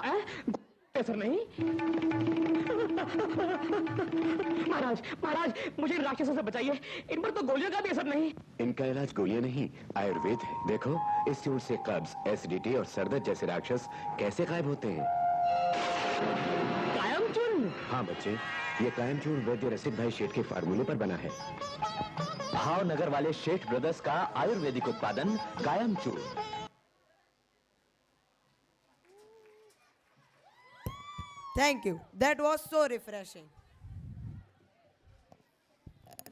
असर नहीं। महाराज महाराज, मुझे इन राक्षसों से बचाइए, इन पर तो गोलियों का भी असर नहीं। इनका इलाज गोलियां नहीं, आयुर्वेद है। देखो, इस चूर्ण से कब्ज, एसिडिटी और सरदर्द जैसे राक्षस कैसे गायब होते हैं। कायम चूर्ण? हाँ बच्चे, ये कायम चूर्ण वैद्य रसिक भाई शेठ के फार्मूले पर बना है। भावनगर वाले शेठ ब्रदर्स का आयुर्वेदिक उत्पादन कायम चूर्ण। Thank you. That was so refreshing.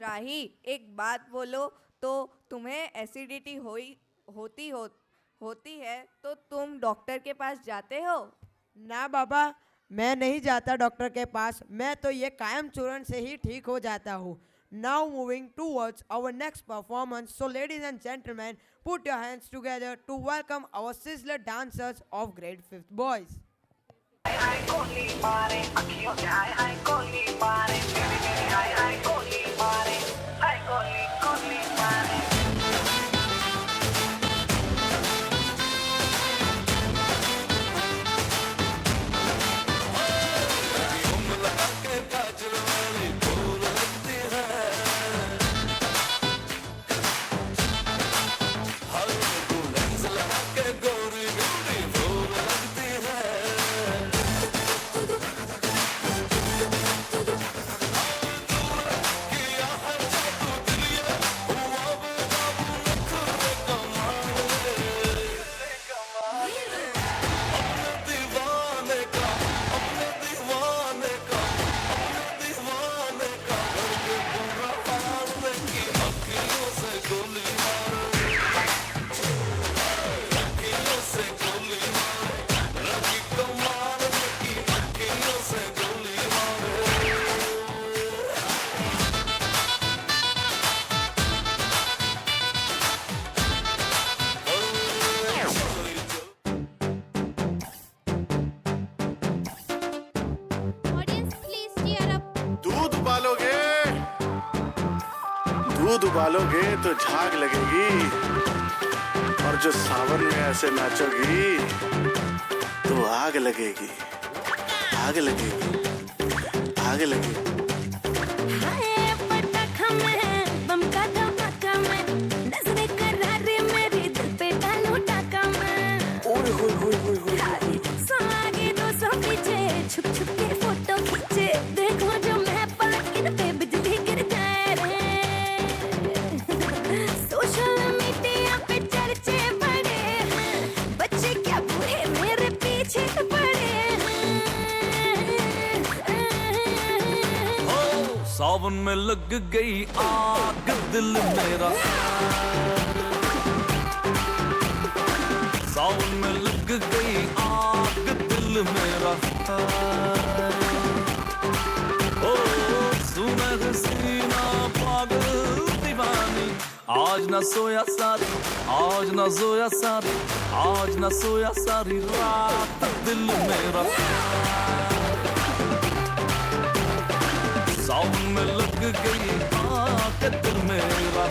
राही, एक बात बोलो तो तुम्हें एसिडिटी होती है तो तुम डॉक्टर के पास जाते हो? ना बाबा, मैं नहीं जाता डॉक्टर के पास, मैं तो ये कायम चूर्ण से ही ठीक हो जाता हूँ। Now moving towards our next performance, so ladies and gentlemen, put your hands together to welcome our sizzler dancers of grade 5th boys. Audience, please cheer up. दूध उबालोगे तो झाग लगेगी, और जो सावन में ऐसे नाचोगी तो आग लगेगी, आग लगेगी, आग लगेगी। हाय पटाखा में, बम का धमाका में, नजरें करारी मेरी दिल पे डालो टाका में। ओए होए होए होए होए। हाय, 100 आगे 200 पीछे, छुप छुप के फोटो खींचे, देखो जो मैं पलट इन पे बिजली गिर जाए रे। सोशल मीडिया पे चर्चे बड़े हैं, बच्चे क्या बूढ़े मेरे पीछे पड़े हैं। सावन में लग गई आग दिल मेरा, सावन में लग गई आग दिल मेरा। ओ सुनह सीना पागल दीवानी, आज न सोया सारी, आज न सोया सारी, आज न सोया सारी रात दिल मेरा। सावन में लग गई आग दिल मेरा।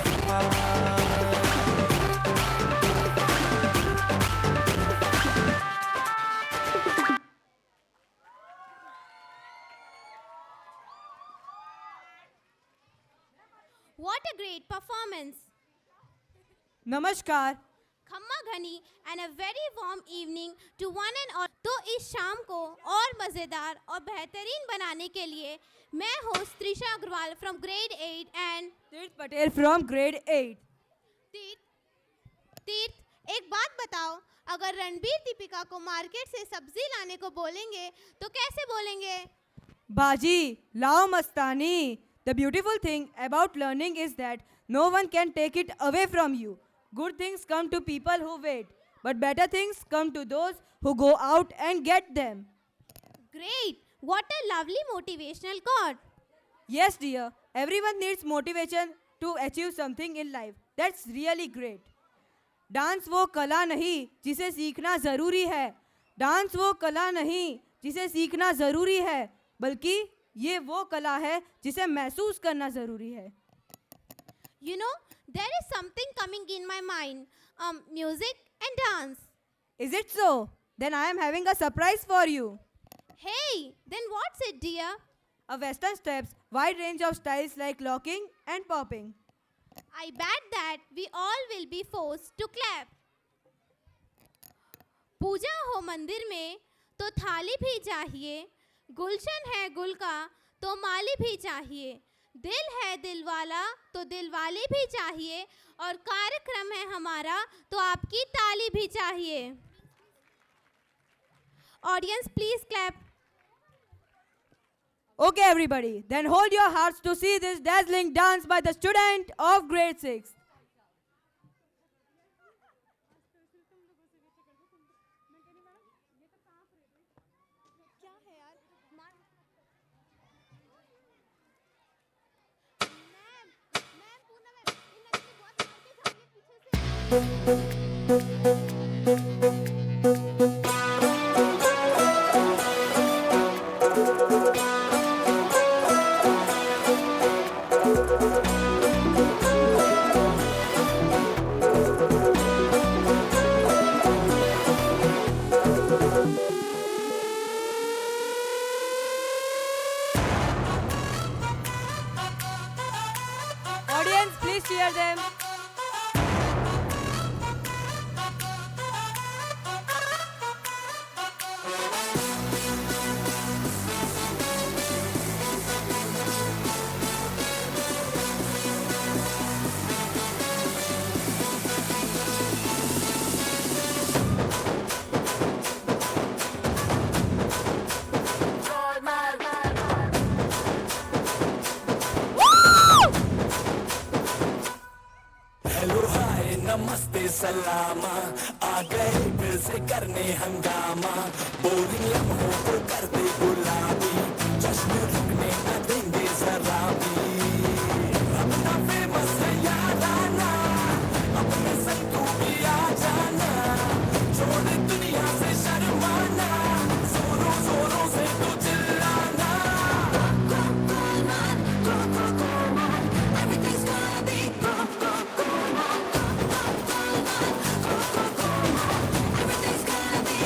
What a great performance! नमस्कार। खम्मा घनी and a very warm evening to one and all. तो इस शाम को और मज़ेदार और बेहतरीन बनाने के लिए मैं host Trisha Agarwal from grade 8 and Tirth Patel from grade 8। तीर्थ, एक बात बताओ, अगर रणबीर दीपिका को मार्केट से सब्जी लाने को बोलेंगे तो कैसे बोलेंगे? बाजी लाओ मस्तानी। The beautiful thing about learning is that no one can take it away from you. Good things come to people who wait, but better things come to those who go out and get them. Great! What a lovely motivational quote. Yes, dear. Everyone needs motivation to achieve something in life. That's really great. Dance वो कला नहीं जिसे सीखना ज़रूरी है, dance वो कला नहीं जिसे सीखना ज़रूरी है, बल्कि ये वो कला है जिसे महसूस करना ज़रूरी है। You know, there is something coming in my mind. Music and dance. Is it so? then I am having a surprise for you. Hey, then what's it, dear? A western steps, wide range of styles like locking and popping. I bet that we all will be forced to clap. पूजा हो मंदिर में तो थाली भी चाहिए, गुलशन है गुल का तो माली भी चाहिए, दिल है दिल वाला तो दिल वाली भी चाहिए, और कार्यक्रम है हमारा तो आपकी ताली भी चाहिए. Audience, please clap. Okay, everybody, then hold your hearts to see this dazzling dance by the student of grade 6. Audience, please cheer them. Hello hi नमस्ते सलामा, आ गए फिर से करने हंगामा, बोरिंग लम्हों को कर दे गुलाबी, जश्न रुकने न देंगे जरा भी, अपना फेमस है याद आना, अपने संग तू भी आ जाना, छोड़ दुनिया से शर्माना, जोरों जोरों से तू चिल्लाना. Everything's gonna be everything's gonna be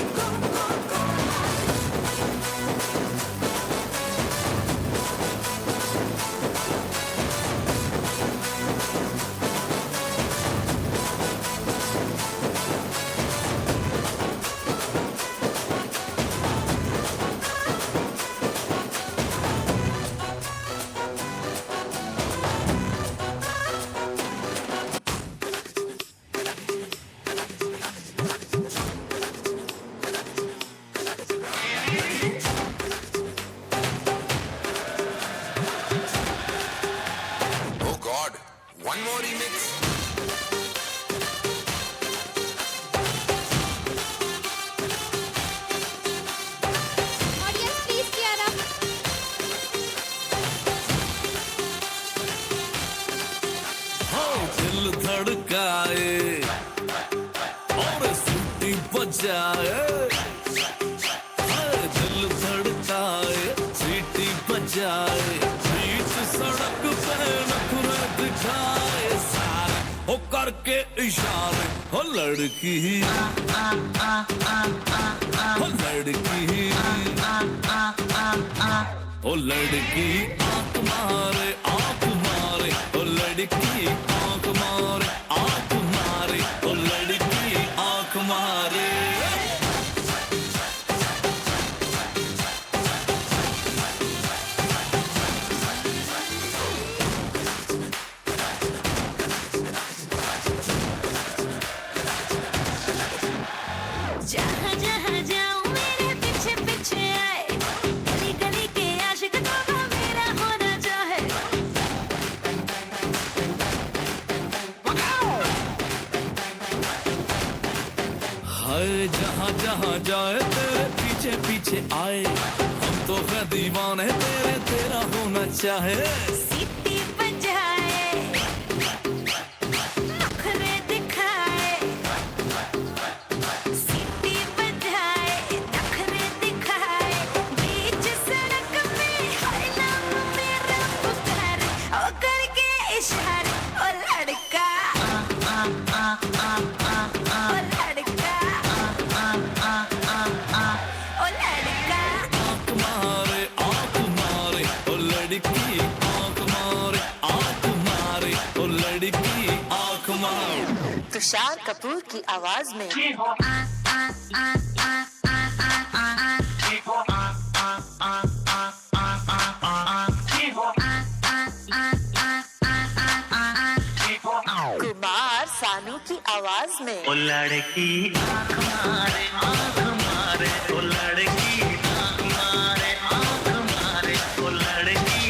Oh God, one more remix. Audience, please cheer up. हाँ दिल धड़काए और सीटी बजाए, हाँ दिल धड़काए सीटी बजाए, बीच सड़क पे नखरे दिखाए सारे, हो करके इशारे, हो लड़की हो लड़की ओ लड़की आंख मारे आंख मारे, ओ लड़की आंख मारे आंख मारे, ओ लड़की आंख मारे. जहाँ जहाँ जाऊँ मेरे पीछे पीछे आए, गली गली के आशिक तो मेरा होना चाहे. हाय जहाँ जहाँ जाए तेरे पीछे पीछे आए, हम तो है दीवाने तेरे, तेरा होना चाहे. सीटी बजाए, नखरे दिखाए, सीटी बजाए, नखरे दिखाए, बीच सड़क में हर नाम मेरा पुकारे, ओ करके इशारे, ओ लड़का, ओ लड़का. तुषार कपूर की आवाज में कुमार सानू की आवाज में ओ लड़की आँख मारे ओ लड़की आँख मारे ओ लड़की आँख मारे ओ लड़का ओ लड़की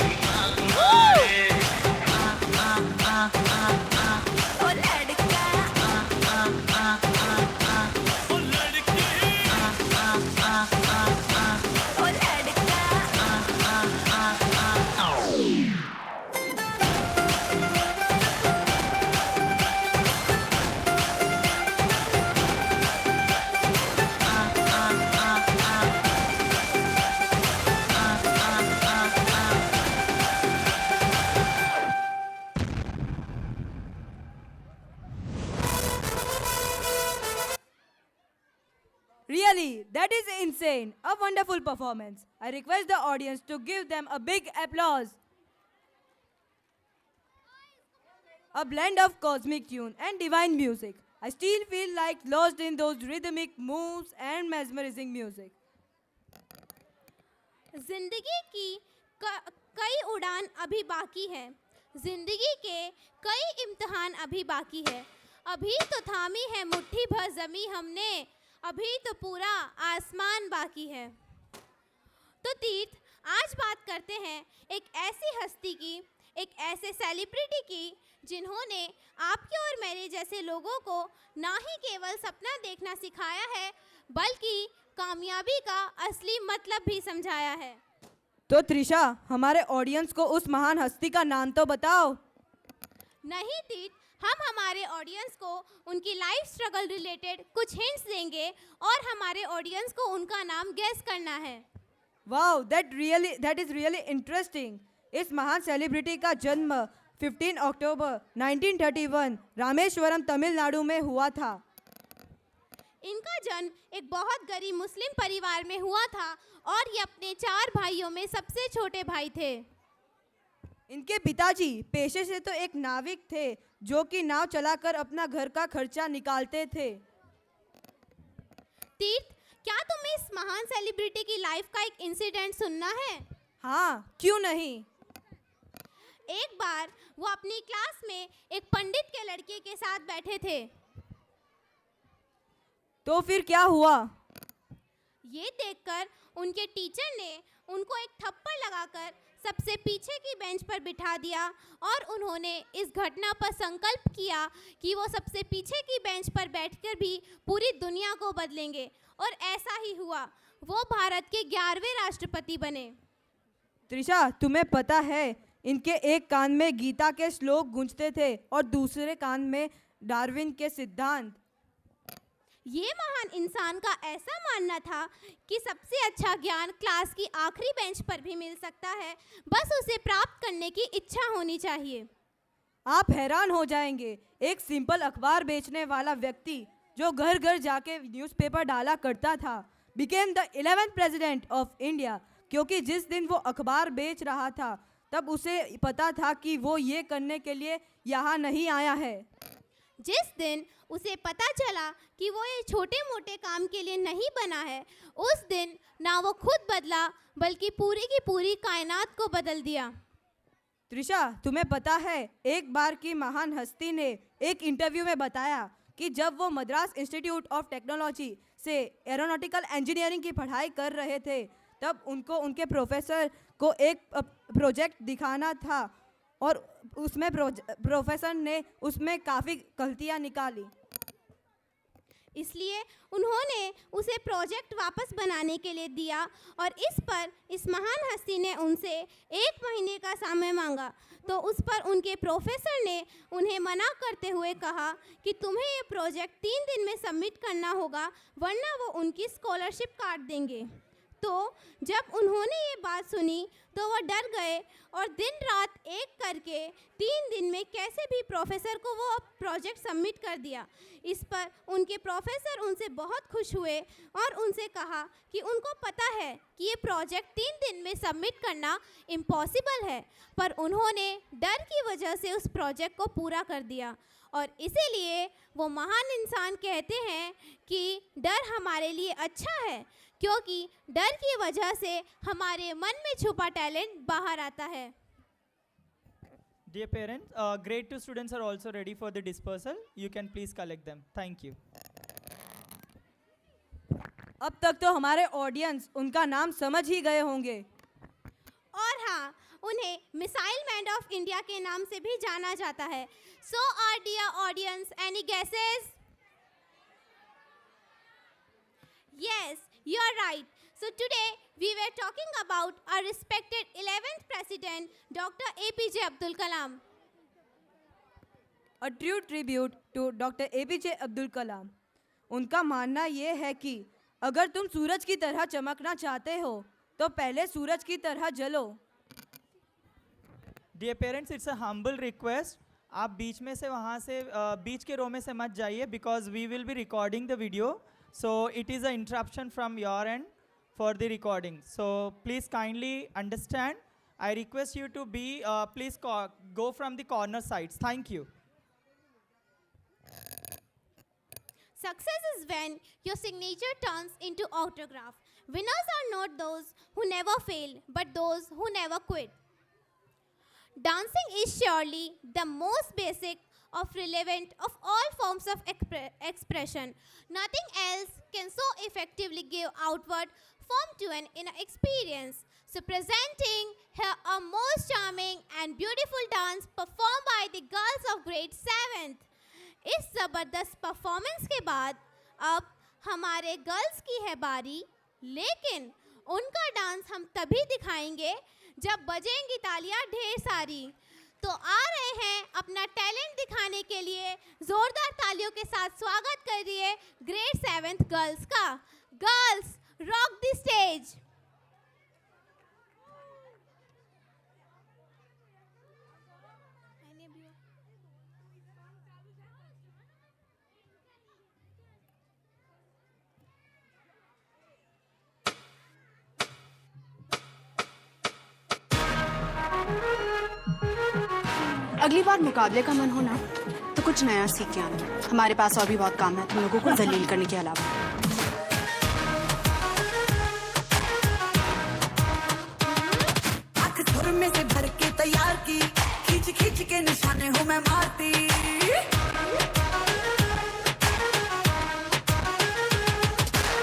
ओ लड़का Really, that is insane. A wonderful performance. I request the audience to give them a big applause. A blend of cosmic tune and divine music. I still feel like lost in those rhythmic moves and mesmerizing music. जिंदगी की कई उड़ान अभी बाकी है, जिंदगी के कई इम्तिहान अभी बाकी है। अभी तो थामी है मुट्ठी भर जमी हमने, अभी तो पूरा आसमान बाकी है। तो तीर्थ, आज बात करते हैं एक ऐसी हस्ती की, एक ऐसे सेलिब्रिटी की जिन्होंने आपके और मेरे जैसे लोगों को ना ही केवल सपना देखना सिखाया है, बल्कि कामयाबी का असली मतलब भी समझाया है। तो त्रिशा, हमारे ऑडियंस को उस महान हस्ती का नाम तो बताओ। नहीं तीर्थ, हम हमारे ऑडियंस को उनकी लाइफ स्ट्रगल रिलेटेड कुछ हिंट्स देंगे और हमारे ऑडियंस को उनका नाम गेस करना है। Wow, that is really interesting. इस महान सेलिब्रिटी का जन्म 15 अक्टूबर 1931 रामेश्वरम तमिलनाडु में हुआ था। इनका जन्म एक बहुत गरीब मुस्लिम परिवार में हुआ था और ये अपने 4 भाइयों में सबसे छोटे भाई थे। इनके पिताजी पेशे से तो एक नाविक थे जो कि नाव चलाकर अपना घर का खर्चा निकालते थे। तीर्थ, क्या तुम्हें इस महान सेलिब्रिटी की लाइफ का एक इंसिडेंट सुनना है? हाँ, क्यों नहीं। एक बार वो अपनी क्लास में एक पंडित के लड़के के साथ बैठे थे। तो फिर क्या हुआ? ये देखकर उनके टीचर ने उनको एक थप्पड़ लगाकर सबसे पीछे की बेंच पर बिठा दिया और उन्होंने इस घटना पर संकल्प किया कि वो सबसे पीछे की बेंच पर बैठकर भी पूरी दुनिया को बदलेंगे, और ऐसा ही हुआ। वो भारत के 11वें राष्ट्रपति बने। त्रिशा, तुम्हें पता है इनके एक कान में गीता के श्लोक गूंजते थे और दूसरे कान में डार्विन के सिद्धांत। ये महान इंसान का ऐसा मानना था कि सबसे अच्छा ज्ञान क्लास की आखिरी बेंच पर भी मिल सकता है, बस उसे प्राप्त करने की इच्छा होनी चाहिए। आप हैरान हो जाएंगे, एक सिंपल अखबार बेचने वाला व्यक्ति जो घर घर जाके न्यूज़पेपर डाला करता था became the 11th president of India, क्योंकि जिस दिन वो अखबार बेच रहा था तब उसे पता था कि वो ये करने के लिए यहाँ नहीं आया है। जिस दिन उसे पता चला कि वो ये छोटे मोटे काम के लिए नहीं बना है, उस दिन ना वो खुद बदला बल्कि पूरी की पूरी कायनात को बदल दिया। त्रिशा, तुम्हें पता है एक बार की महान हस्ती ने एक इंटरव्यू में बताया कि जब वो मद्रास इंस्टीट्यूट ऑफ टेक्नोलॉजी से एरोनॉटिकल इंजीनियरिंग की पढ़ाई कर रहे थे तब उनको उनके प्रोफेसर को एक प्रोजेक्ट दिखाना था और उसमें प्रोफेसर ने उसमें काफ़ी गलतियाँ निकाली। इसलिए उन्होंने उसे प्रोजेक्ट वापस बनाने के लिए दिया और इस पर इस महान हस्ती ने उनसे 1 महीने का समय मांगा। तो उस पर उनके प्रोफेसर ने उन्हें मना करते हुए कहा कि तुम्हें ये प्रोजेक्ट 3 दिन में सबमिट करना होगा, वरना वो उनकी स्कॉलरशिप काट देंगे। तो जब उन्होंने ये बात सुनी तो वो डर गए और दिन रात एक करके 3 दिन में कैसे भी प्रोफेसर को वो प्रोजेक्ट सबमिट कर दिया। इस पर उनके प्रोफेसर उनसे बहुत खुश हुए और उनसे कहा कि उनको पता है कि ये प्रोजेक्ट 3 दिन में सबमिट करना इम्पॉसिबल है, पर उन्होंने डर की वजह से उस प्रोजेक्ट को पूरा कर दिया। और इसीलिए वो महान इंसान कहते हैं कि डर हमारे लिए अच्छा है, क्योंकि डर की वजह से हमारे मन में छुपा टैलेंट बाहर आता है। Dear parents, grade 2 students are also ready for the dispersal. You can please collect them. Thank you. अब तक तो हमारे ऑडियंस उनका नाम समझ ही गए होंगे। और हाँ, उन्हें मिसाइल मैन ऑफ इंडिया के नाम से भी जाना जाता है। So our dear audience, any guesses? Yes, you are right. So today we were talking about our respected 11th President, Dr. APJ Abdul Kalam. A true tribute to Dr. APJ Abdul Kalam. उनका मानना ये है कि अगर तुम सूरज की तरह चमकना चाहते हो तो पहले सूरज की तरह जलो। Dear parents, it's a humble request. आप बीच में से वहाँ से बीच के रो में से मत जाइए, because we will be recording the video. So it is an interruption from your end for the recording. So please kindly understand. I request you to be, please go from the corner sides. Thank you. Success is when your signature turns into autograph. Winners are not those who never fail, but those who never quit. Dancing is surely the most basic of relevant of all forms of expression. Nothing else can so effectively give outward form to an inner experience. So presenting here a most charming and beautiful dance performed by the girls of grade 7th. इस ज़बरदस्त performance के बाद अब हमारे girls की है बारी, लेकिन उनका डांस हम तभी दिखाएंगे जब बजेंगी तालियां ढेर सारी। तो आ रहे हैं अपना टैलेंट दिखाने के लिए, जोरदार तालियों के साथ स्वागत करिए ग्रेड 7th गर्ल्स का। Girls rock the stage. अगली बार मुकाबले का मन हो ना तो कुछ नया सीख के आना। हमारे पास और भी बहुत काम है तुम लोगों को जलील करने के अलावा। आँख सुर में से भर के तैयार की, खींच खींच के निशाने हूँ मैं मारती।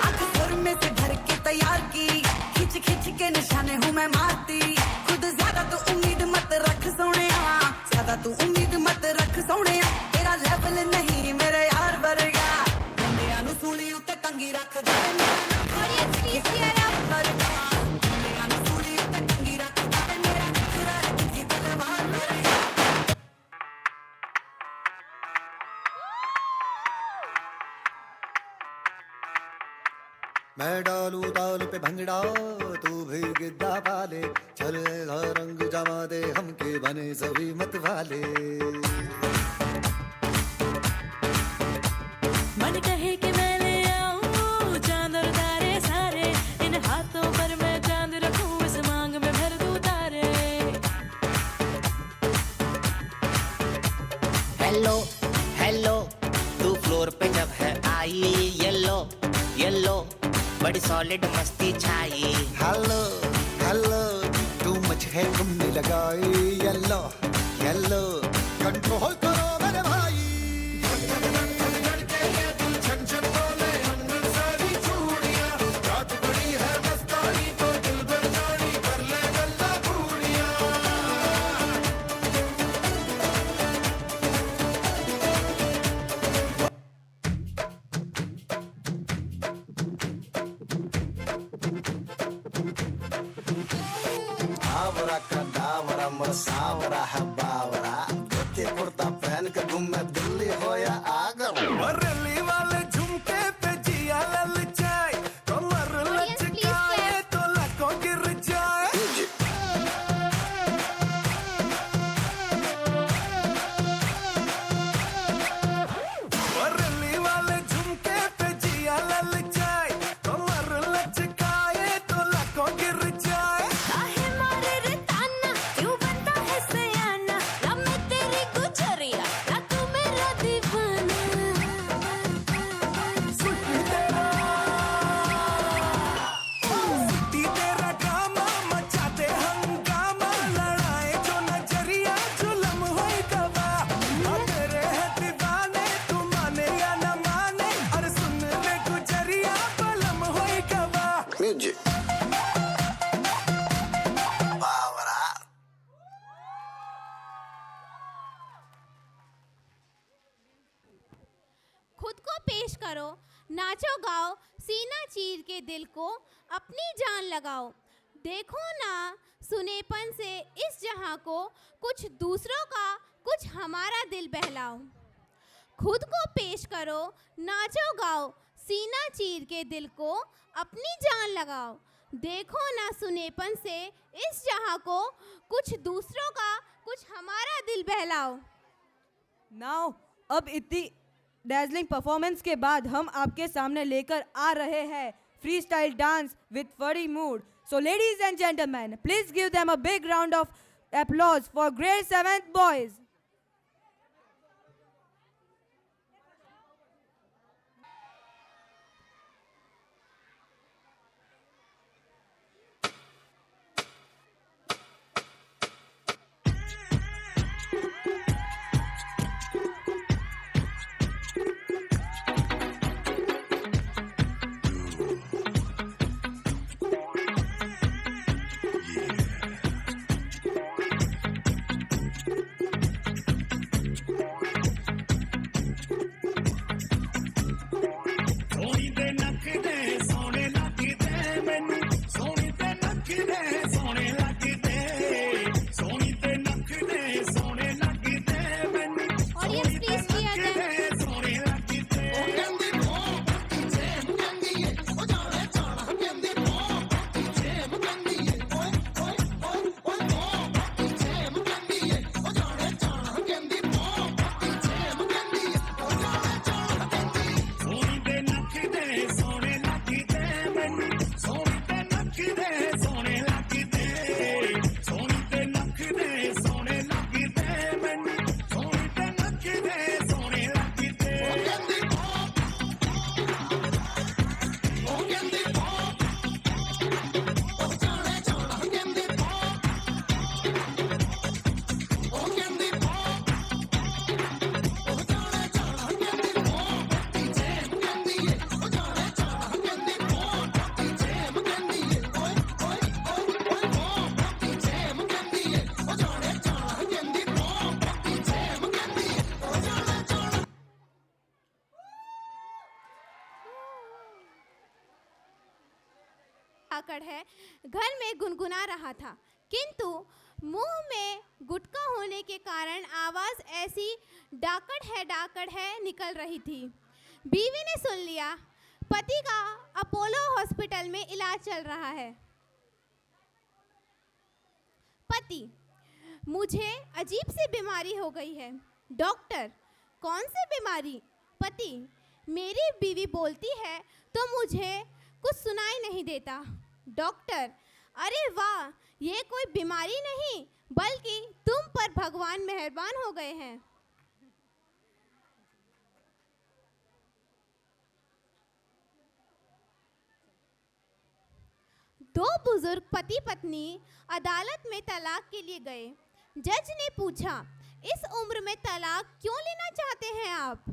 आँख सुर में से भर के तैयार की, खींच खींच के निशाने हूँ मैं मारती। खुद ज्यादा तो उम्मीद मत रख सोनिया, ज्यादा तू उम्मीद मत रख सोनिया। तेरा लेवल नहीं मेरे यार वर्गा, बंदियां नू सूली उत्ते टंगी रख दे। मैं डालू ताल पे भंगड़ा तू भी गिद्दा पाले, चले रंग जमा दे हमके बने सभी मत वाले। मन कहे कि मैं ले आऊं चांद और तारे सारे, इन हाथों पर मैं चांद रखूं, इस मांग में भर दूं तारे। हेलो हेलो तू फ्लोर पे जब है आई, येलो येलो बड़ी सॉलिड मस्ती छाई। हेलो हेलो तू मुझ है तुमने लगाई, येलो येलो कंट्रोल करो मेरे भाई। सावरा है बावरा, धोती कुर्ता पहन के घूमे दिल्ली हो या आगरा। रैली वाले झुमके पे जिया ललचाए, कमर लचकाए तो लकों गिर जाए। रैली नाचो गाओ सीना चीर के दिल को अपनी जान लगाओ। देखो ना सुनेपन से इस जहां को, कुछ दूसरों का कुछ हमारा दिल बहलाओ। खुद को पेश करो नाचो गाओ सीना चीर के दिल को अपनी जान लगाओ। देखो ना सुनेपन से इस जहां को, कुछ दूसरों का कुछ हमारा दिल बहलाओ। नाउ अब इतनी डैज़लिंग परफॉर्मेंस के बाद हम आपके सामने लेकर आ रहे हैं free style dance with funny mood. So ladies and gentleman, please give them a big round of applause for grade 7th boys. आकड़ है घर में गुनगुना रहा था, किंतु मुंह में गुटका होने के कारण आवाज ऐसी डाकड़ है निकल रही थी। बीवी ने सुन लिया, पति का अपोलो हॉस्पिटल में इलाज चल रहा है। पति, मुझे अजीब सी बीमारी हो गई है। डॉक्टर, कौन सी बीमारी? पति, मेरी बीवी बोलती है तो मुझे कुछ सुनाई नहीं देता। डॉक्टर, अरे वाह, ये कोई बीमारी नहीं बल्कि तुम पर भगवान मेहरबान हो गए हैं। दो बुजुर्ग पति पत्नी अदालत में तलाक के लिए गए। जज ने पूछा, इस उम्र में तलाक क्यों लेना चाहते हैं आप?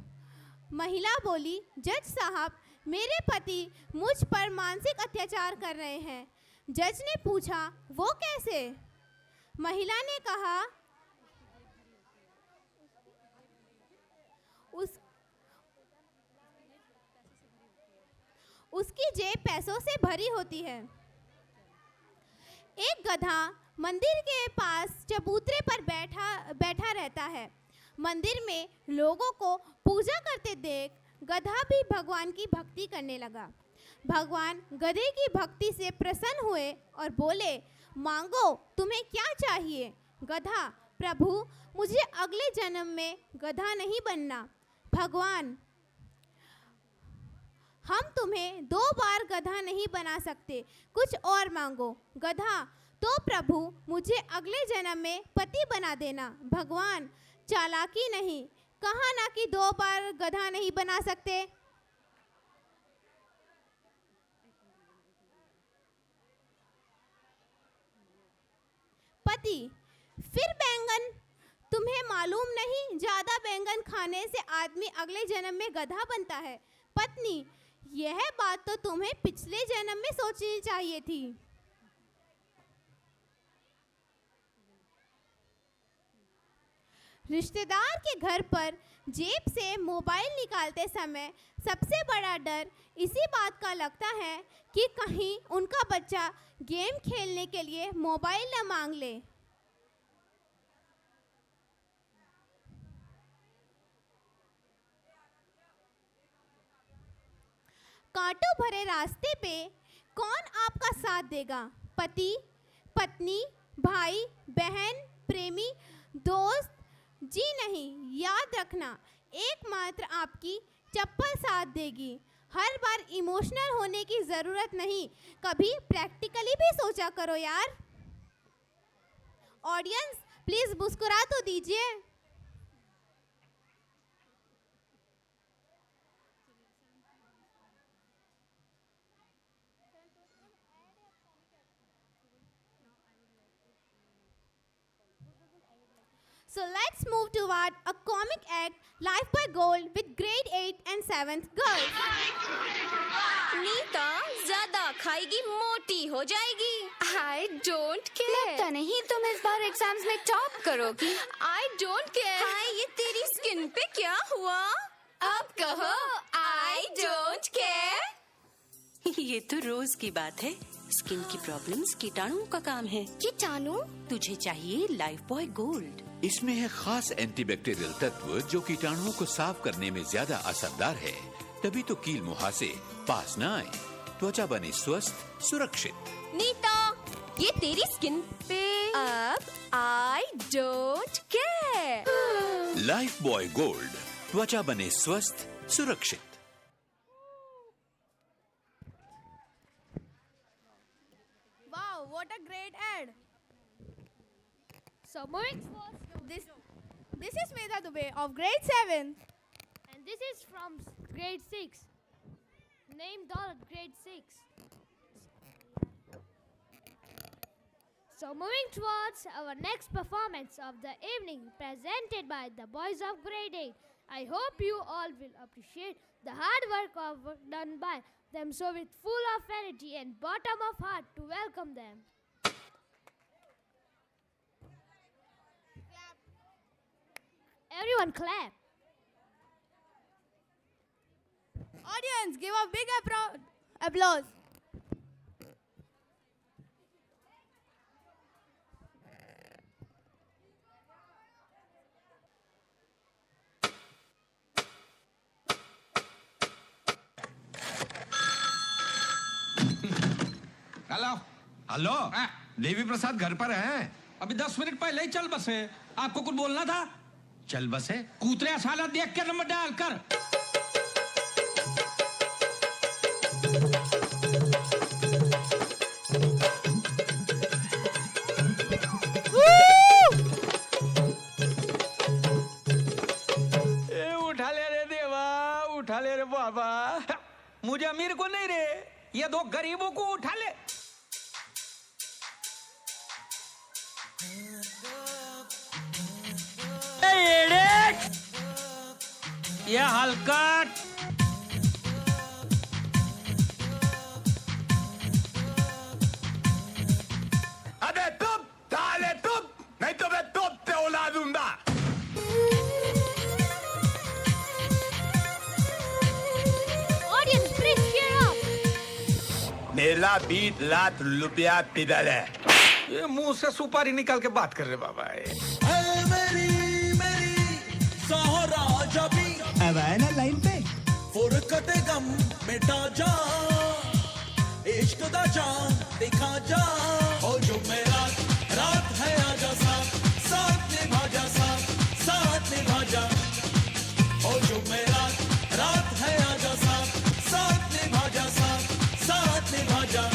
महिला बोली, जज साहब, मेरे पति मुझ पर मानसिक अत्याचार कर रहे हैं। जज ने पूछा, वो कैसे? महिला ने कहा, उसकी जेब पैसों से भरी होती है। एक गधा मंदिर के पास चबूतरे पर बैठा रहता है। मंदिर में लोगों को पूजा करते देख गधा भी भगवान की भक्ति करने लगा। भगवान गधे की भक्ति से प्रसन्न हुए और बोले, मांगो, तुम्हें क्या चाहिए? गधा, प्रभु, मुझे अगले जन्म में गधा नहीं बनना। भगवान, हम तुम्हें 2 बार गधा नहीं बना सकते, कुछ और मांगो। गधा, तो प्रभु मुझे अगले जन्म में पति बना देना। भगवान, चालाकी नहीं, कहा ना कि 2 बार गधा नहीं बना सकते। पति, फिर बैंगन, तुम्हें मालूम नहीं ज्यादा बैंगन खाने से आदमी अगले जन्म में गधा बनता है। पत्नी, यह बात तो तुम्हें पिछले जन्म में सोचनी चाहिए थी। रिश्तेदार के घर पर जेब से मोबाइल निकालते समय सबसे बड़ा डर इसी बात का लगता है कि कहीं उनका बच्चा गेम खेलने के लिए मोबाइल न मांग ले। कांटों भरे रास्ते पे कौन आपका साथ देगा? पति, पत्नी, भाई, बहन, प्रेमी, दोस्त? जी नहीं, याद रखना एकमात्र आपकी चप्पल साथ देगी। हर बार इमोशनल होने की ज़रूरत नहीं, कभी प्रैक्टिकली भी सोचा करो यार। ऑडियंस प्लीज़ मुस्कुरा तो दीजिए। So let's move toward a comic act, Life by Gold with grade 8 and 7th girls. Nita ज्यादा खाएगी मोटी हो जाएगी। I don't care। लगता नहीं तुम इस बार एग्जाम्स में टॉप करोगी। I don't care। हाय ये तेरी स्किन पे क्या हुआ? अब कहो I don't care। ये तो रोज की बात है। स्किन की प्रॉब्लम्स कीटाणुओं का काम है। कीटाणु? तुझे चाहिए लाइफ बॉय गोल्ड। इसमें है खास एंटीबैक्टीरियल तत्व जो कीटाणुओं को साफ करने में ज्यादा असरदार है। तभी तो कील मुहासे पास न आए, त्वचा बने स्वस्थ सुरक्षित। नीता ये तेरी स्किन पे अब I don't care। Life boy gold, त्वचा बने स्वस्थ सुरक्षित। Wow, what a great ad! So moving forward, This is Medha Dubey of grade 7. And this is from grade 6. Named all at grade 6. So moving towards our next performance of the evening presented by the boys of grade 8. I hope you all will appreciate the hard work done by them, so with full of energy and bottom of heart to welcome them. Everyone clap. Audience, give a big applause. Hello hello Devi Prasad घर पर हैं? अभी 10 minute पहले ही चल बसे। आपको कुछ बोलना था? चल बसे। कूतरे साला देख के नंबर डाल कर। उठा ले रे देवा, उठा ले रे बाबा। मुझे अमीर को नहीं रे, ये दो गरीबों को उठा ले। ये हलकट अबे तुम ताले तुम, नहीं तो मैं तुम पे उड़ा दूंगा। Audience, please cheer up. मेरा 20 लाख रुपया पिदल है। ये मुंह से सुपारी निकाल के बात कर रहे बाबा। अब आए ना लाइन पे। फुरकत गम मिटा जा, इश्क दा जान दिखा जा। ओ जो मेरा रात है आजा साथ, साथ निभा जा, साथ निभा जा। ओ जो मेरा रात है आजा साथ, साथ निभा जा, साथ निभा जा।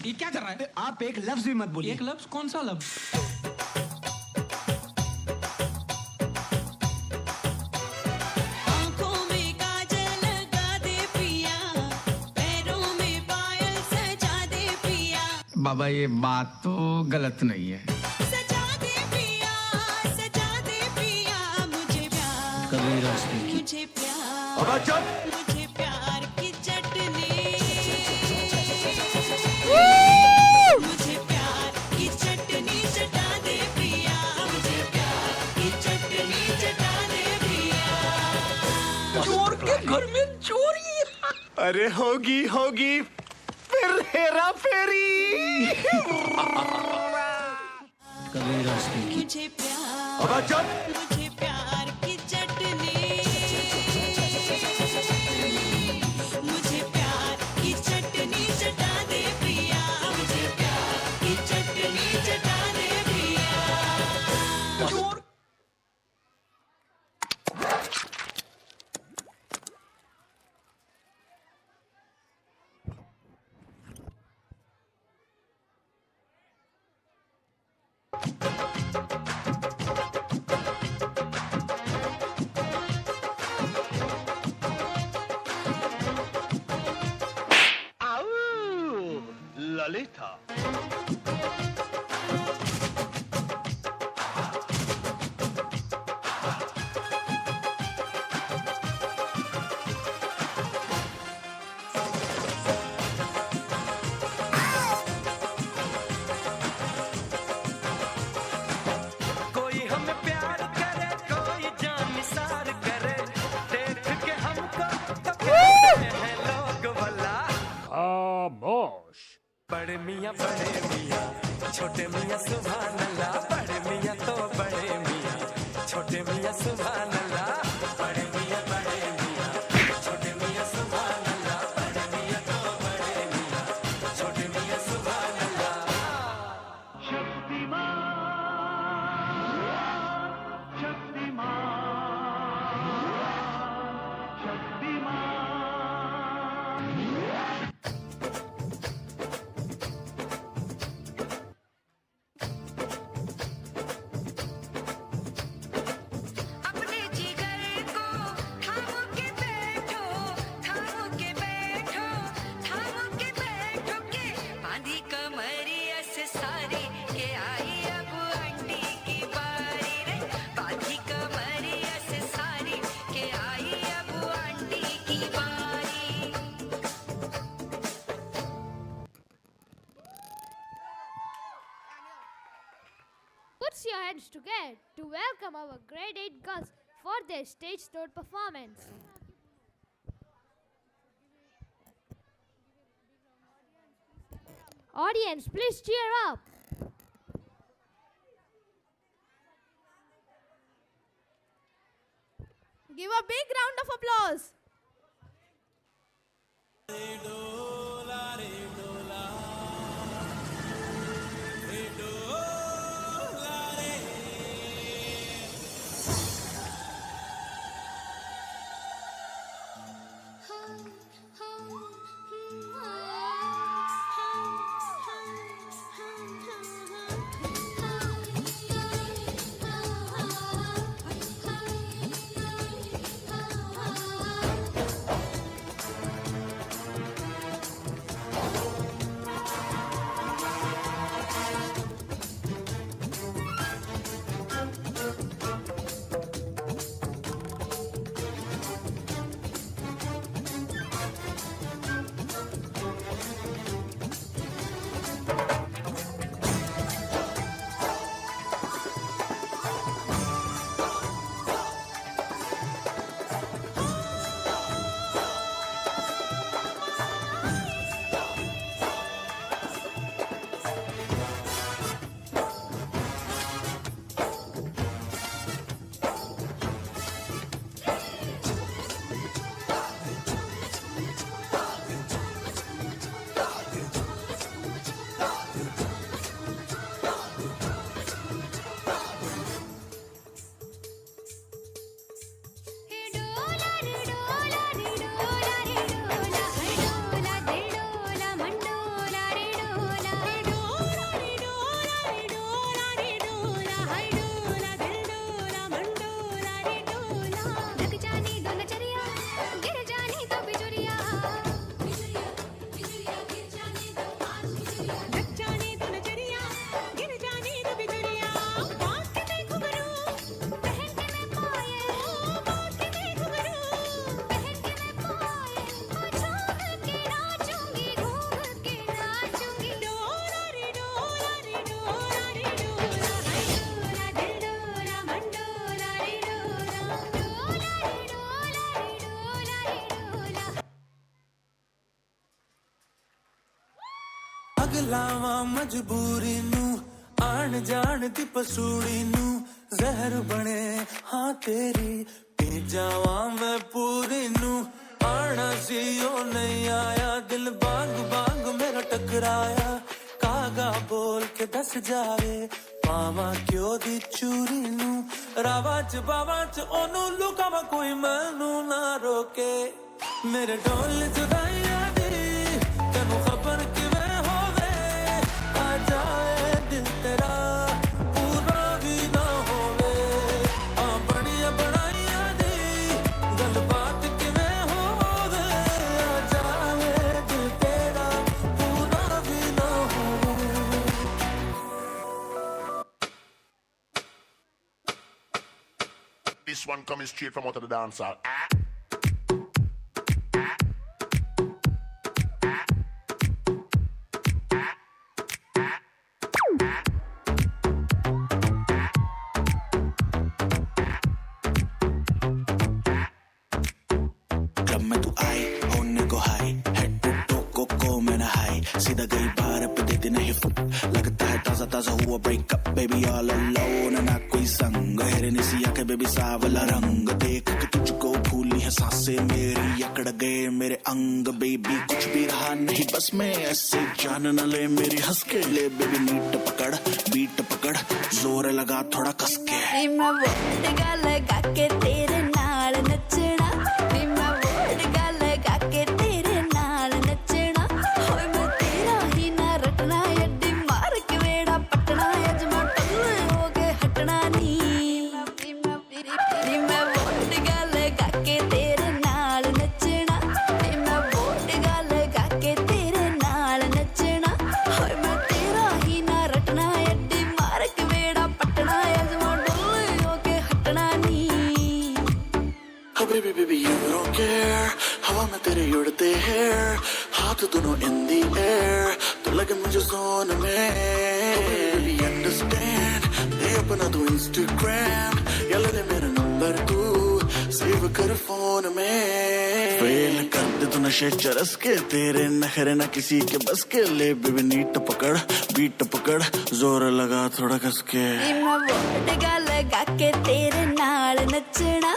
ये क्या कर रहा है? आप एक लफ्ज भी मत बोलिए। एक लफ्ज? कौन सा लफ्ज? आंखों में काजल लगा दे पिया, पैरों में पायल सजा दे पिया। बाबा ये बात तो गलत नहीं है। सजा दे पिया, सजा दे पिया। मुझे प्यार, कभी रास्ते की मुझे प्यार, मुझे प्यार की चटनी। मुझे प्यार की चटनी चटा दे पिया। मुझे प्यार अरे होगी होगी फिर हेरा फेरी। मुझे प्यार अब चुप। मुझे प्यार की चटनी मुझे प्यार की चटनी चटा दे प्रिया मुझे प्यार की चटनी चटा दे प्रिया। ललिता कोई हमें प्यार करे कोई जान निसार करे देख के हमको तो कहते हैं लोग भला खामोश। बड़े मियाँ छोटे मियाँ सुभान अल्लाह बड़े मियाँ तो बड़े मियाँ छोटे मियाँ सुभान अल्लाह बड़े मियाँ छोटे मियाँ सुभान अल्लाह बड़े मियाँ तो बड़े मियाँ छोटे मियाँ सुभान अल्लाह। अपने जिगर को थामो के बैठो थामो के बैठो थामो के बैठो के बांधी कमरिया से सारी के आई अब आंटी की बारी रे बांधी कमरिया से सारी के आई अब आंटी की बारी। Put your hands together to welcome our grade 8 girls for their stage door performance. Audience, please cheer up. Give a big round of applause. आग लावा मजबूरी नू आन जान दी पसूड़ी नू जहर बने हाँ तेरी पी जावा मैं पूरी नू आना सी ओ नहीं आया दिल बांग बांग मेरा टकराया कागा बोल के दस जावे पावा क्यों दी चूरी नू रावा च बावा च ओनू लुकावा कोई मैनू ना रोके मेरे ढोल जुदाइयां दी तेनू खबर किवें होवे आ जाए दिल तेरा पूरा भी ना होवे आ बड़िया बड़ाइयां दी गल बात किवें होवे आ जाए दिल तेरा पूरा भी ना होवे This one coming straight from out of the dance hall. Club में तू आई होने को हाई हेड टू टो को मैं नहाई सीधा गई बार पे देती नहीं फुट लगता है ताजा ताजा हुआ ब्रेकअप बेबी ऑल अलोन ना कोई संग हेरे निसिया के बेबी सावला रंग देख के तुझको फूली है सांसें मेरी अकड़ गए मेरे अंग बेबी कुछ भी रहा नहीं बस मैं ऐसे जान न ले मेरी हंस के ले बेबी नीट पकड़ बीट पकड़ जोर लगा थोड़ा कस के मैं वोट लगा के तेरे नाल नचना मैं वोट लगा के तेरे नाल नचना होए मैं तेरा ही ना रटना अड्डी मार के वेड़ा पटना अज मैं टल्ले हो के हटना नी मैं वोट लगा के तेरे नाल नचना मैं वोट लगा के तेरे नाल नचना होए मैं तेरा ही ना रटना अड्डी मार के वेड़ा पटना अज मैं टल्ले हो के हटना नी Oh baby baby you don't care हवा में तेरे उड़ते हैं हाथ दोनों in the air तो लगे मुझे जोन में oh baby understand दे अपना तू Instagram या ले मेरा नंबर तू सेव कर फोन में फेल कर दे तू नशे चरस के तेरे नखरे ना किसी के बस के ले बेबी नीट पकड़ बीट पकड़ जोर लगा थोड़ा कस के मैं वोट लगा के तेरे नाल नचना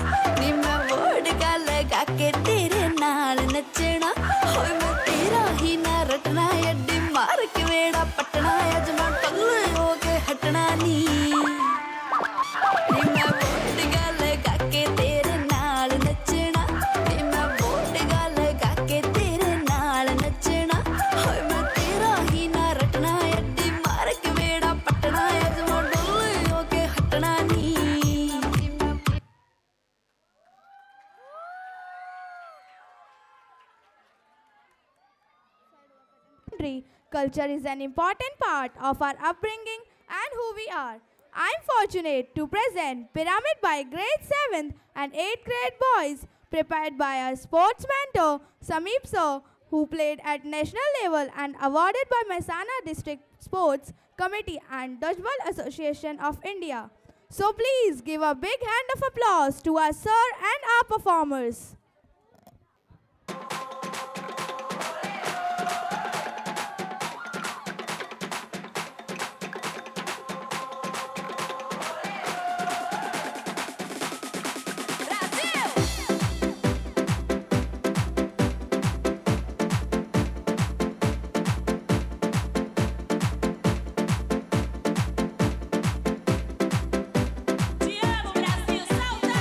मैं वोट लगा के तेरे नाल नचना होए मैं तेरा ही ना रटना अड्डी मार के वेड़ा पटना अज मैं टल्ले हो के हटना नी मैं वोट लगा के तेरे नाल नचना मैं वोट लगा के तेरे नाल नचना होए मैं तेरा ही ना रटना अड्डी मार के वेड़ा पटना अज मैं टल्ले हो के हटना नी Culture is an important part of our upbringing and who we are. I'm fortunate to present Pyramid by grade 7th and 8th grade boys, prepared by our sports mentor Sameep sir, who played at national level and awarded by Mehsana District Sports Committee and Dodgeball Association of India. So please give a big hand of applause to our sir and our performers. Te amo, Brasil, salta!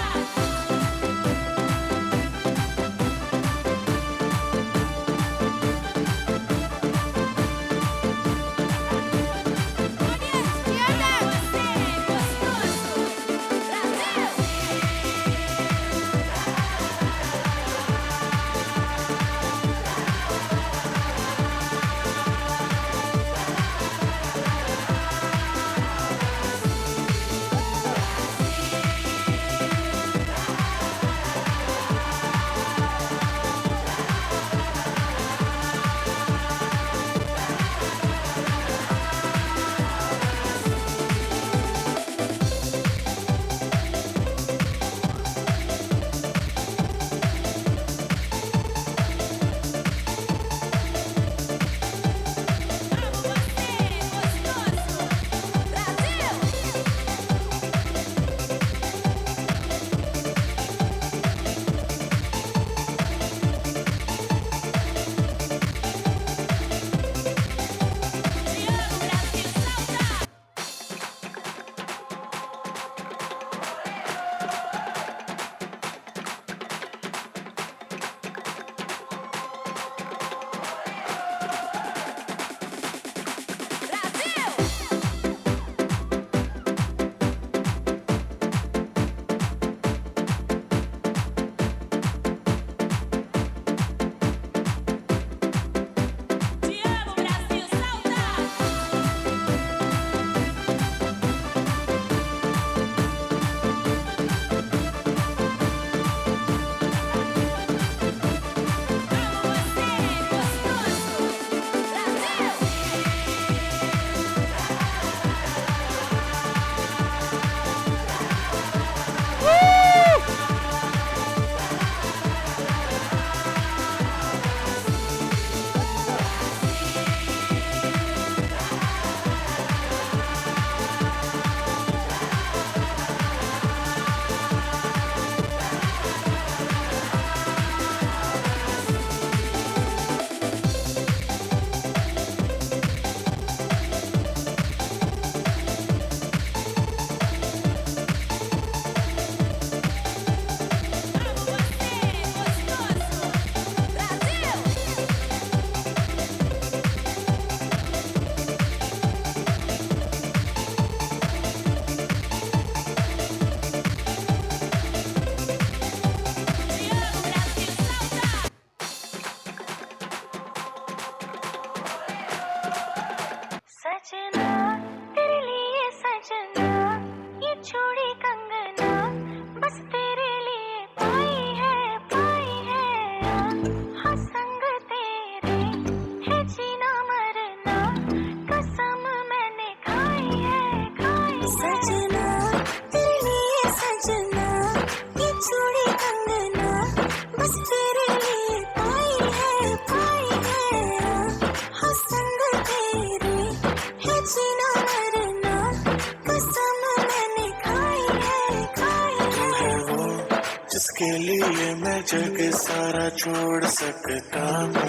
जग सारा छोड़ सकता हूँ,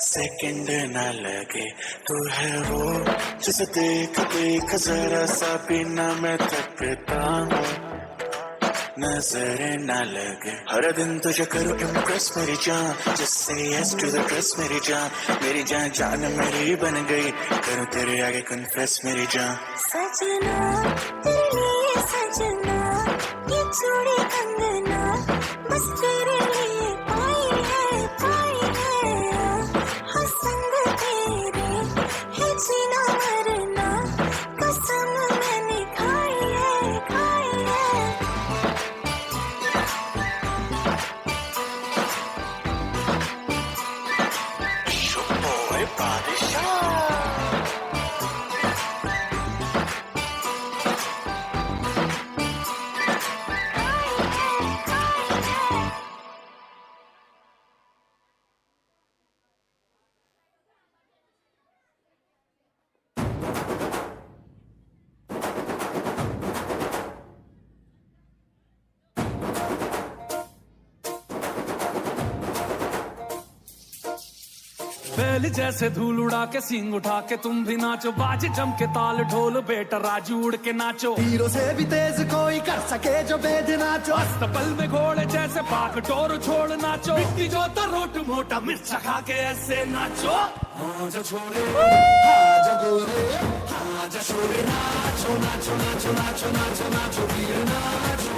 second ना लगे तू है वो जिसे देख देख जरा सा भी ना मैं थकता हूँ, नजर ना लगे हर दिन तुझे करूँ इम्प्रेस मेरी जान, just say yes to the dress मेरी जान, मेरी जान जान मेरी बन गई, करूँ तेरे आगे confess मेरी जान। सजना तेरे लिए सजना, ये चूड़ी कंगना बस तेरे लिए पाई है हाँ संग तेरे है जीना मरना, कसम मैंने खाई है। बैल जैसे धूल उड़ा के सींग उठा के तुम भी नाचो, बाज जम के ताल ढोल बेटा राजू उड़ के नाचो, हीरो से भी तेज कोई कर सके जो बेद नाचो, अस्तबल में घोड़े जैसे पाक टोर छोड़ नाचो, मिट्टी जो रोट मोटा मिर्चा खा के ऐसे नाचो, हाँ जा छोरे हाँ जा गोरे हाँ जा छोरे, नाचो नाचो नाचो नाचो नाचो नाचो वीर नाचो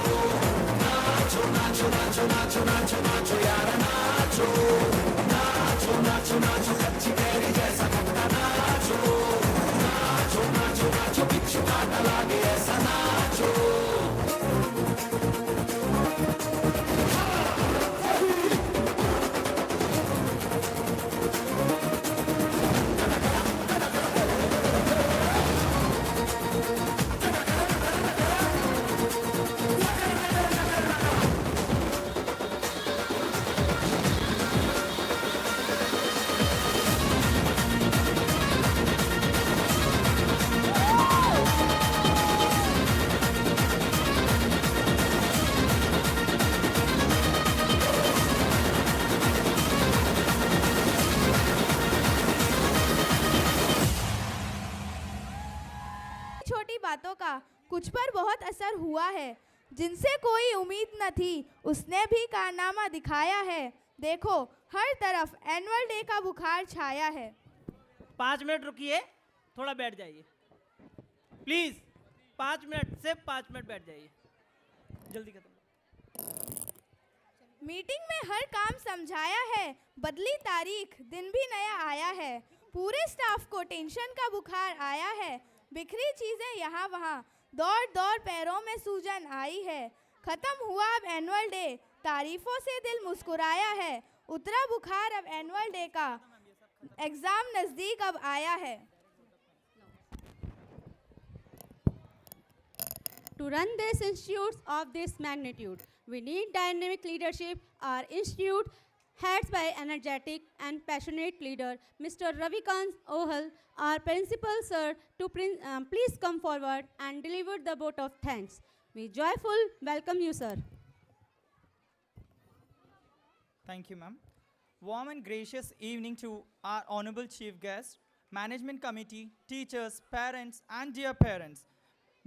नाचो नाचो नाचो नाचो नाचो नाचो यार नाचो नाचो नाचो नाचो कच्ची कैरी जैसा खट्टा नाचो नाचो नाचो नाचो बिच्छू काटा लागे ऐसा नाचो। बातों का कुछ पर बहुत असर हुआ है, जिनसे कोई उम्मीद न थी उसने भी कारनामा दिखाया है। देखो हर तरफ एनुअल डे का बुखार छाया है। 5 मिनट रुकिए, थोड़ा बैठ जाइए प्लीज। 5 मिनट, सिर्फ 5 मिनट बैठ जाइए, जल्दी खत्म। मीटिंग में हर काम समझाया है, बदली तारीख, दिन भी नया आया है। पूरे स्टाफ को टेंशन का बुखार आया है, बिखरी चीजें यहाँ वहाँ, दौड़ दौड़ पैरों में सूजन आई है। खत्म हुआ अब एनुअल डे, तारीफों से दिल मुस्कुराया है। उतरा बुखार अब एनुअल डे का, एग्जाम नजदीक अब आया है। To run this institutes of this magnitude, we need dynamic leadership. Our institute heads by energetic and passionate leader, Mr. Ravikant Ohal. Our principal, sir, to please come forward and deliver the vote of thanks. We joyful welcome you, sir. Thank you, ma'am. Warm and gracious evening to our honorable chief guest, management committee, teachers, parents, and dear parents,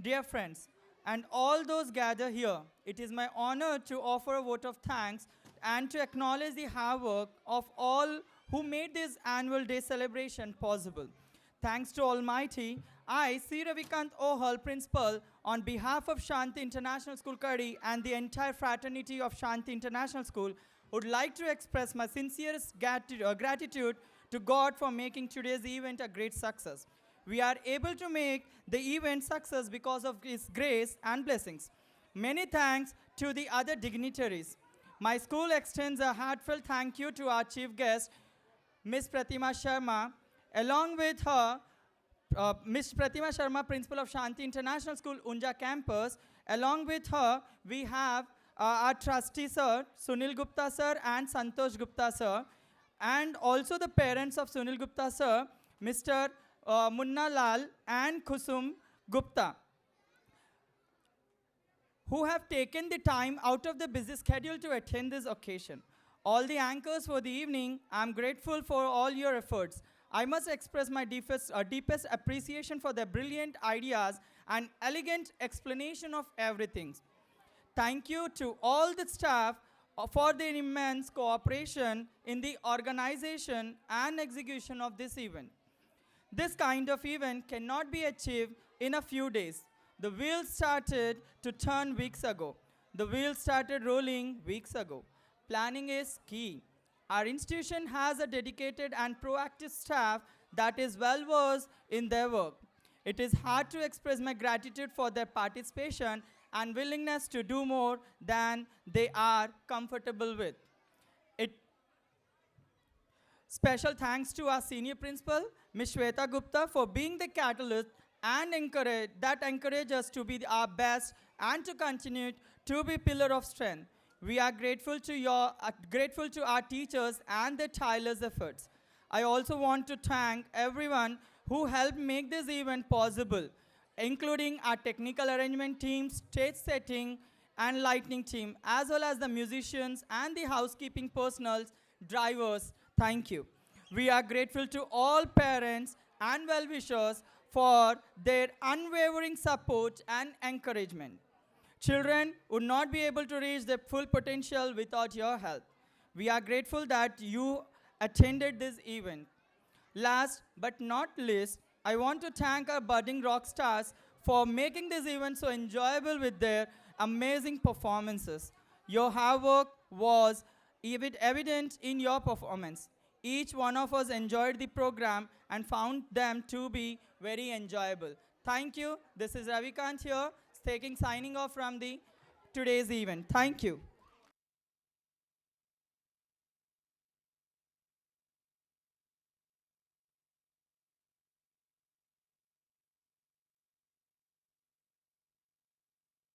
dear friends, and all those gathered here. It is my honor to offer a vote of thanks and to acknowledge the hard work of all who made this annual day celebration possible. Thanks to Almighty, I, C. Ravikant Ohal, Principal, on behalf of Shanti International School, Kadi, and the entire fraternity of Shanti International School, would like to express my sincerest gratitude to God for making today's event a great success. We are able to make the event success because of His grace and blessings. Many thanks to the other dignitaries. My school extends a heartfelt thank you to our chief guest, Ms. Pratima Sharma. Along with her, Ms. Pratima Sharma, Principal of Shanti International School, Unja Campus. Along with her, we have our trustee sir, Sunil Gupta sir and Santosh Gupta sir. And also the parents of Sunil Gupta sir, Mr. Munna Lal and Kusum Gupta, who have taken the time out of the busy schedule to attend this occasion. All the anchors for the evening, I'm grateful for all your efforts. I must express my deepest appreciation for their brilliant ideas and elegant explanation of everything. Thank you to all the staff for their immense cooperation in the organization and execution of this event. This kind of event cannot be achieved in a few days. The wheels started to turn weeks ago. The wheels started rolling weeks ago. Planning is key. Our institution has a dedicated and proactive staff that is well versed in their work. It is hard to express my gratitude for their participation and willingness to do more than they are comfortable with. Special thanks to our senior principal, Ms. Shweta Gupta, for being the catalyst and encourage us to be our best and to continue to be pillar of strength. We are grateful to our teachers and their tireless efforts. I also want to thank everyone who helped make this event possible, including our technical arrangement team, stage setting, and lighting team, as well as the musicians and the housekeeping personnel, drivers. Thank you. We are grateful to all parents and well-wishers for their unwavering support and encouragement. Children would not be able to reach their full potential without your help. We are grateful that you attended this event. Last but not least, I want to thank our budding rock stars for making this event so enjoyable with their amazing performances. Your hard work was evident in your performance. Each one of us enjoyed the program and found them to be very enjoyable. Thank you. This is Ravikant here, signing off from today's event. Thank you.